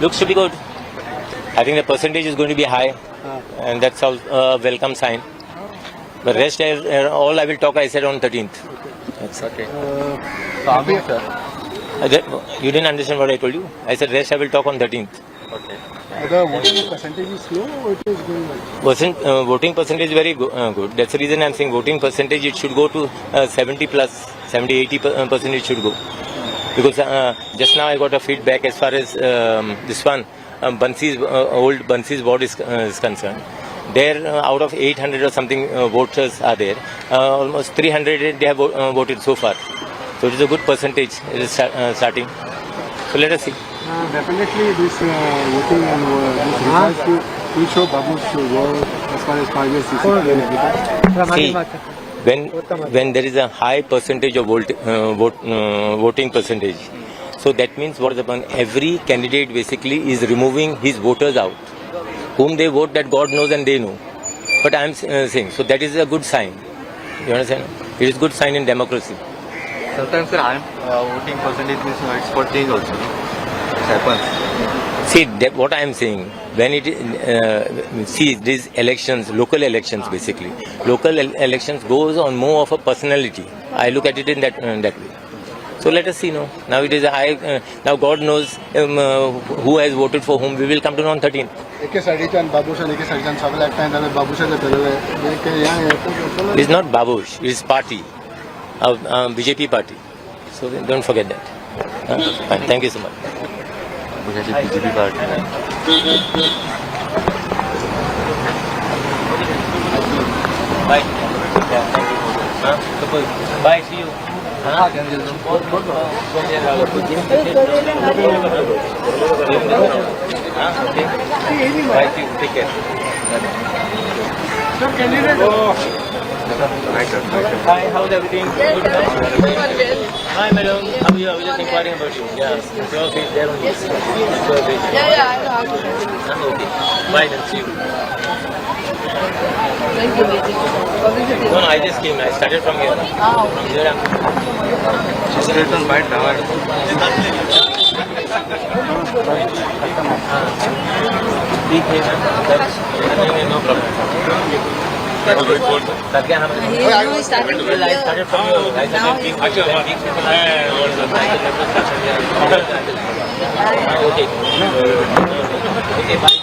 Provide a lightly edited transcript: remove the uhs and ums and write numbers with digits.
Looks to be good. I think the percentage is going to be high, and that's a welcome sign. The rest, all I will talk, I said on 13th. Okay. Sir. You didn't understand what I told you? I said rest I will talk on 13th. Okay. The voting percentage is low or it is going well? Voting percentage is very good. That's the reason I'm saying voting percentage, it should go to 70 plus, 70-80% it should go. Because just now I got a feedback as far as this one, old Bansi's ward is concerned. There, out of 800 or something voters are there, almost 300 they have voted so far. So it is a good percentage. It is starting. So let us see. Definitely this voting and this results will show Babu's work as far as 5 years See, when there is a high percentage of voting percentage, so that means what is upon every candidate basically is removing his voters out. Whom they vote, that God knows and they know. But I am saying, so that is a good sign. You understand? It is a good sign in democracy. Sometimes, sir, voting percentage is it's for change also. It happens. See, what I am saying, when it see these elections, local elections basically, local elections goes on more of a personality. I look at it in that way. So let us see now. Now it is a high. Now God knows who has voted for whom. We will come to know on 13th. It is not Babush. It is party, BJP party. So don't forget that. Fine. Thank you so much. BJP party. Bye. Thank you. Bye. See you. Bye. See you. Take care. Hi, how's everything? Good. Hi, madam. How are you? I was just inquiring about you. Yeah, your face there on this. Yeah, I know. Okay. Bye, then. See you. Thank you. No, I just came. I started from here. Okay. Here I'm. Just return by tower. ठीक है ma'am, no problem. I know we started from I started from here. I started being people. Okay. Okay, bye.